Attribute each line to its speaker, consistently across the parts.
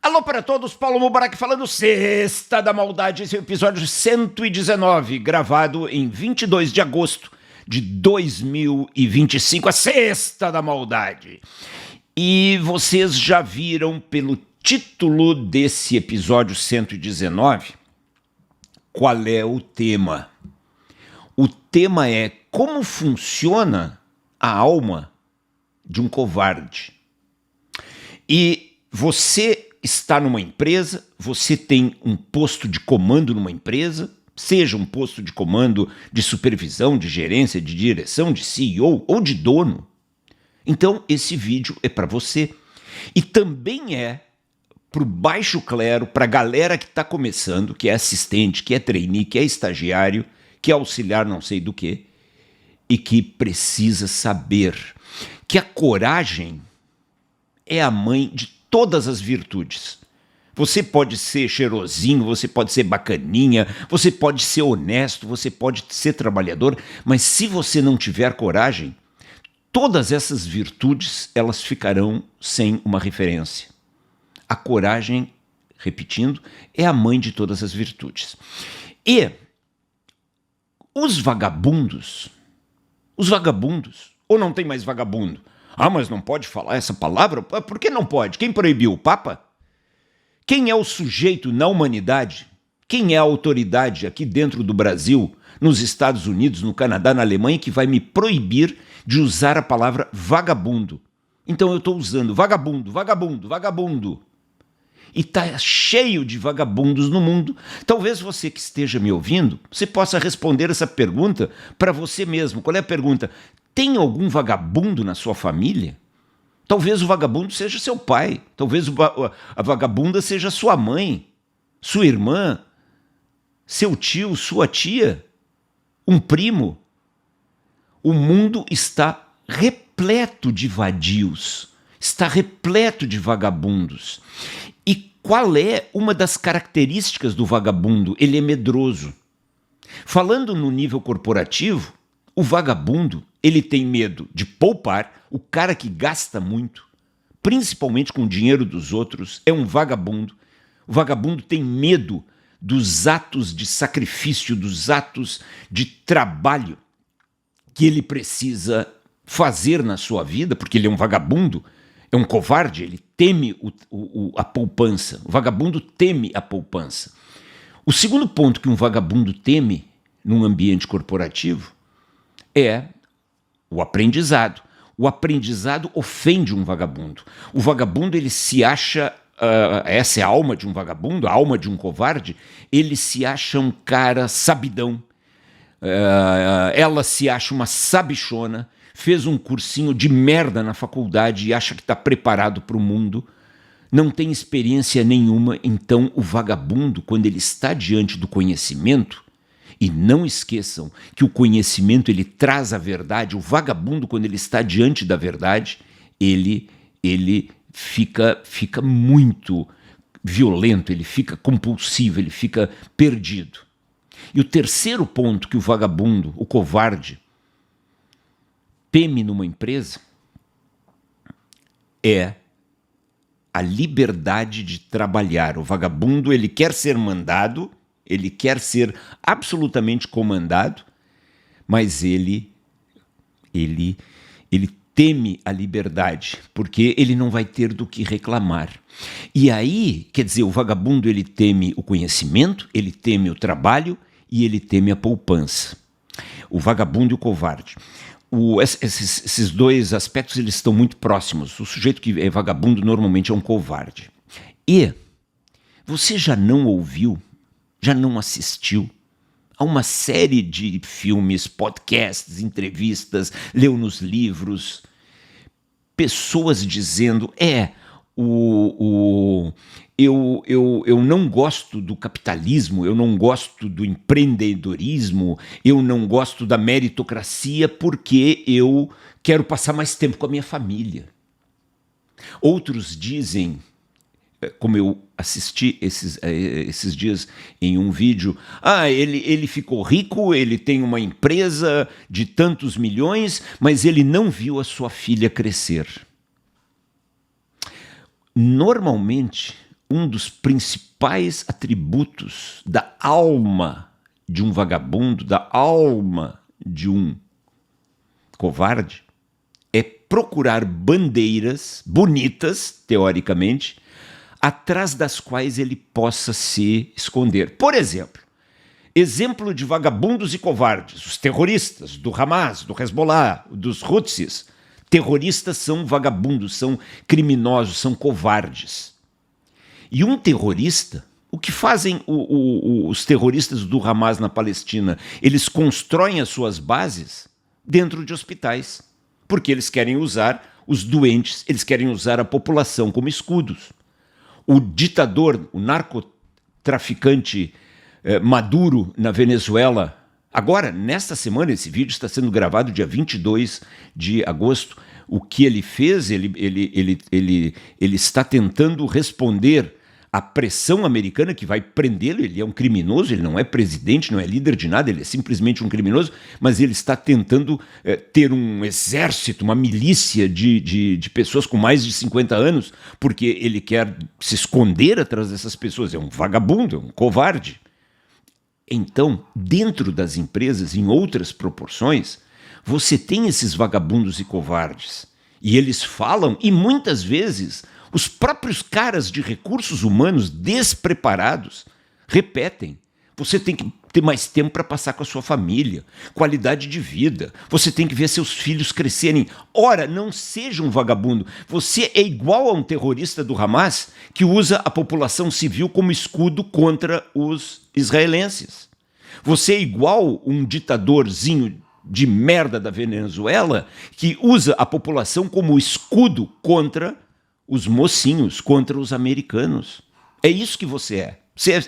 Speaker 1: Alô para todos, Paulo Mubarak falando, Sexta da Maldade, esse é o episódio 119, gravado em 22 de agosto de 2025, a Sexta da Maldade. E vocês já viram pelo título desse episódio 119 qual é o tema. O tema é como funciona a alma de um covarde. E você está numa empresa, você tem um posto de comando numa empresa, seja um posto de comando de supervisão, de gerência, de direção, de CEO ou de dono. Então esse vídeo é para você. E também é para o baixo clero, para a galera que está começando, que é assistente, que é trainee, que é estagiário, que é auxiliar não sei do que, e que precisa saber que a coragem é a mãe de todas as virtudes. Você pode ser cheirosinho, você pode ser bacaninha, você pode ser honesto, você pode ser trabalhador, mas se você não tiver coragem, todas essas virtudes elas ficarão sem uma referência. A coragem, repetindo, é a mãe de todas as virtudes. E os vagabundos, ou não tem mais vagabundo? Ah, mas não pode falar essa palavra? Por que não pode? Quem proibiu? O Papa? Quem é o sujeito na humanidade? Quem é a autoridade aqui dentro do Brasil, nos Estados Unidos, no Canadá, na Alemanha, que vai me proibir de usar a palavra vagabundo? Então eu estou usando vagabundo, vagabundo, vagabundo. E está cheio de vagabundos no mundo. Talvez você que esteja me ouvindo, você possa responder essa pergunta para você mesmo. Qual é a pergunta? Tem algum vagabundo na sua família? Talvez o vagabundo seja seu pai. Talvez a vagabunda seja sua mãe, sua irmã, seu tio, sua tia, um primo. O mundo está repleto de vadios, está repleto de vagabundos. E qual é uma das características do vagabundo? Ele é medroso. Falando no nível corporativo, o vagabundo, ele tem medo de poupar. O cara que gasta muito, principalmente com o dinheiro dos outros, é um vagabundo. O vagabundo tem medo dos atos de sacrifício, dos atos de trabalho que ele precisa fazer na sua vida, porque ele é um vagabundo, é um covarde, ele teme a poupança. O vagabundo teme a poupança. O segundo ponto que um vagabundo teme num ambiente corporativo é o aprendizado. O aprendizado ofende um vagabundo. O vagabundo, ele se acha, essa é a alma de um vagabundo, a alma de um covarde, ele se acha um cara sabidão. Ela se acha uma sabichona, fez um cursinho de merda na faculdade e acha que está preparado para o mundo, não tem experiência nenhuma. Então o vagabundo, quando ele está diante do conhecimento, e não esqueçam que o conhecimento ele traz a verdade, o vagabundo, quando ele está diante da verdade, ele fica muito violento, ele fica compulsivo, ele fica perdido. E o terceiro ponto que o vagabundo, o covarde, teme numa empresa é a liberdade de trabalhar. O vagabundo, ele quer ser mandado, ele quer ser absolutamente comandado, mas ele teme a liberdade, porque ele não vai ter do que reclamar. E aí, quer dizer, o vagabundo, ele teme o conhecimento, ele teme o trabalho e ele teme a poupança. O vagabundo e o covarde. Esses dois aspectos, eles estão muito próximos. O sujeito que é vagabundo normalmente é um covarde. E você já não ouviu, já não assistiu a uma série de filmes, podcasts, entrevistas, leu nos livros, pessoas dizendo, eu não gosto do capitalismo, eu não gosto do empreendedorismo, eu não gosto da meritocracia porque eu quero passar mais tempo com a minha família. Outros dizem, como eu assisti esses dias em um vídeo, ele ficou rico, ele tem uma empresa de tantos milhões, mas ele não viu a sua filha crescer. Normalmente, um dos principais atributos da alma de um vagabundo, da alma de um covarde, é procurar bandeiras bonitas, teoricamente, atrás das quais ele possa se esconder. Por exemplo de vagabundos e covardes, os terroristas do Hamas, do Hezbollah, dos Houthis. Terroristas são vagabundos, são criminosos, são covardes. E um terrorista, o que fazem os terroristas do Hamas na Palestina? Eles constroem as suas bases dentro de hospitais, porque eles querem usar os doentes, eles querem usar a população como escudos. O ditador, o narcotraficante Maduro na Venezuela, agora, nesta semana, esse vídeo está sendo gravado dia 22 de agosto, o que ele fez, ele está tentando responder à pressão americana que vai prendê-lo. Ele é um criminoso, ele não é presidente, não é líder de nada, ele é simplesmente um criminoso, mas ele está tentando ter um exército, uma milícia de pessoas com mais de 50 anos, porque ele quer se esconder atrás dessas pessoas. É um vagabundo, é um covarde. Então, dentro das empresas, em outras proporções, você tem esses vagabundos e covardes. E eles falam, e muitas vezes os próprios caras de recursos humanos despreparados repetem: você tem que ter mais tempo para passar com a sua família, qualidade de vida, você tem que ver seus filhos crescerem. Ora, não seja um vagabundo. Você é igual a um terrorista do Hamas que usa a população civil como escudo contra os israelenses. Você é igual um ditadorzinho de merda da Venezuela que usa a população como escudo contra os mocinhos, contra os americanos. É isso que você é.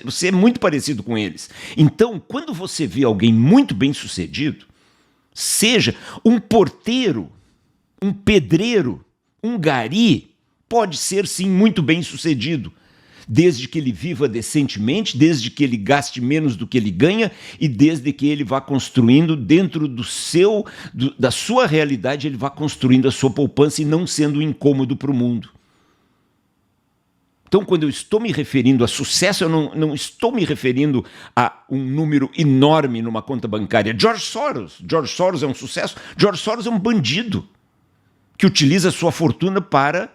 Speaker 1: Você é muito parecido com eles. Então, quando você vê alguém muito bem-sucedido, seja um porteiro, um pedreiro, um gari, pode ser sim muito bem-sucedido, desde que ele viva decentemente, desde que ele gaste menos do que ele ganha e desde que ele vá construindo dentro da sua realidade, ele vá construindo a sua poupança e não sendo incômodo para o mundo. Então, quando eu estou me referindo a sucesso, eu não estou me referindo a um número enorme numa conta bancária. George Soros é um sucesso. George Soros é um bandido que utiliza a sua fortuna para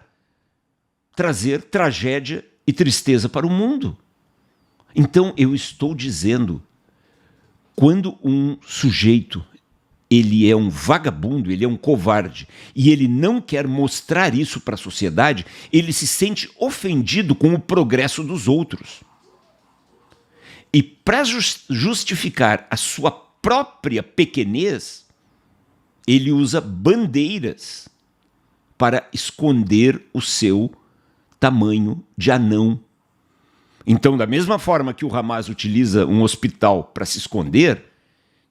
Speaker 1: trazer tragédia e tristeza para o mundo. Então, eu estou dizendo, quando um sujeito ele é um vagabundo, ele é um covarde, e ele não quer mostrar isso para a sociedade, ele se sente ofendido com o progresso dos outros. E para justificar a sua própria pequenez, ele usa bandeiras para esconder o seu tamanho de anão. Então, da mesma forma que o Hamas utiliza um hospital para se esconder,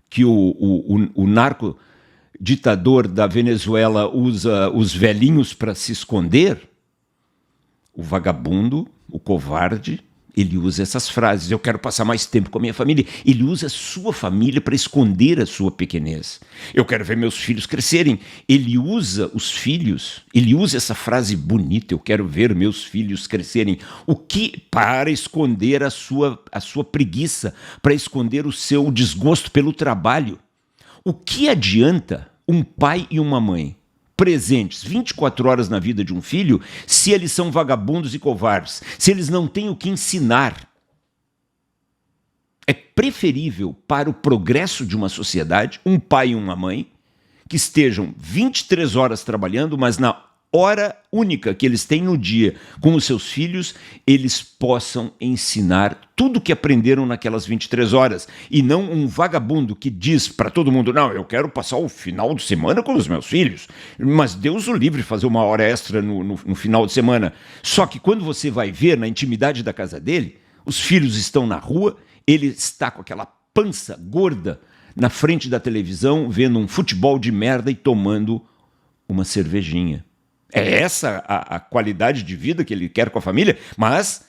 Speaker 1: que o narco-ditador da Venezuela usa os velhinhos para se esconder, o vagabundo, o covarde, ele usa essas frases: eu quero passar mais tempo com a minha família. Ele usa a sua família para esconder a sua pequenez. Eu quero ver meus filhos crescerem. Ele usa os filhos, ele usa essa frase bonita: eu quero ver meus filhos crescerem. O que? Para esconder a sua preguiça, para esconder o seu desgosto pelo trabalho. O que adianta um pai e uma mãe presentes 24 horas na vida de um filho, se eles são vagabundos e covardes, se eles não têm o que ensinar? É preferível para o progresso de uma sociedade um pai e uma mãe que estejam 23 horas trabalhando, mas na hora única que eles têm no dia com os seus filhos, eles possam ensinar tudo o que aprenderam naquelas 23 horas. E não um vagabundo que diz para todo mundo: não, eu quero passar o final de semana com os meus filhos, mas Deus o livre fazer uma hora extra no final de semana. Só que quando você vai ver na intimidade da casa dele, os filhos estão na rua, ele está com aquela pança gorda na frente da televisão, vendo um futebol de merda e tomando uma cervejinha. É essa a qualidade de vida que ele quer com a família, mas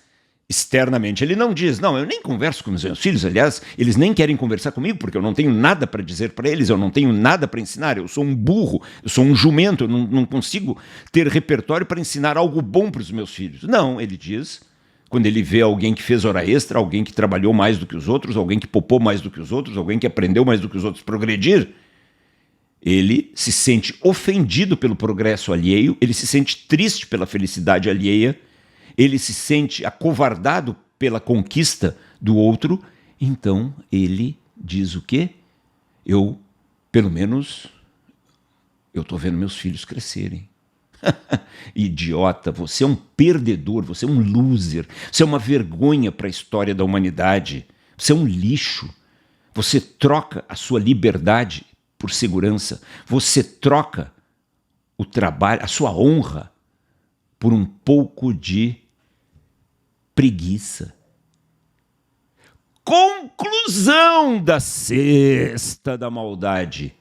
Speaker 1: externamente ele não diz: não, eu nem converso com os meus filhos, aliás, eles nem querem conversar comigo porque eu não tenho nada para dizer para eles, eu não tenho nada para ensinar, eu sou um burro, eu sou um jumento, eu não consigo ter repertório para ensinar algo bom para os meus filhos. Não, ele diz: Quando ele vê alguém que fez hora extra, alguém que trabalhou mais do que os outros, alguém que poupou mais do que os outros, alguém que aprendeu mais do que os outros progredir, ele se sente ofendido pelo progresso alheio, ele se sente triste pela felicidade alheia, ele se sente acovardado pela conquista do outro, então ele diz o quê? Pelo menos, eu estou vendo meus filhos crescerem. Idiota, você é um perdedor, você é um loser, você é uma vergonha para a história da humanidade, você é um lixo, você troca a sua liberdade por segurança, você troca o trabalho, a sua honra, por um pouco de preguiça. Conclusão da cesta da maldade.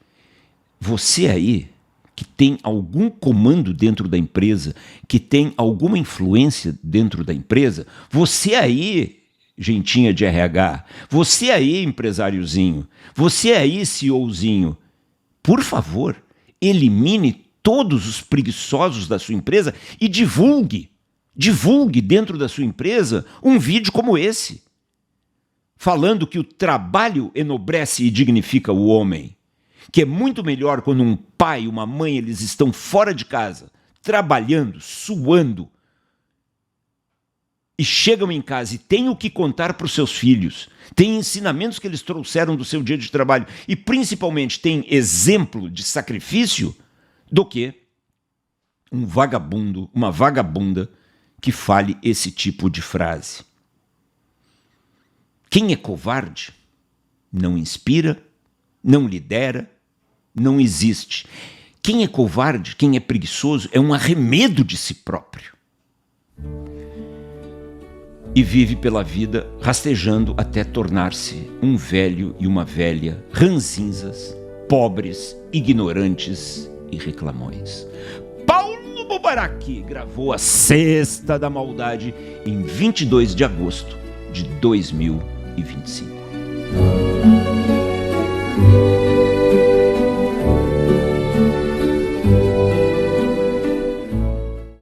Speaker 1: Você aí, que tem algum comando dentro da empresa, que tem alguma influência dentro da empresa, você aí, gentinha de RH, você aí, empresáriozinho, você aí, CEOzinho, por favor, elimine todos os preguiçosos da sua empresa e divulgue dentro da sua empresa um vídeo como esse, falando que o trabalho enobrece e dignifica o homem, que é muito melhor quando um pai e uma mãe eles estão fora de casa, trabalhando, suando, e chegam em casa e têm o que contar para os seus filhos, têm ensinamentos que eles trouxeram do seu dia de trabalho e principalmente têm exemplo de sacrifício, do que um vagabundo, uma vagabunda que fale esse tipo de frase. Quem é covarde não inspira, não lidera, não existe. Quem é covarde, quem é preguiçoso, é um arremedo de si próprio. E vive pela vida rastejando até tornar-se um velho e uma velha ranzinzas, pobres, ignorantes e reclamões. Paulo Mubarak gravou a Cesta da Maldade em 22 de agosto de 2025.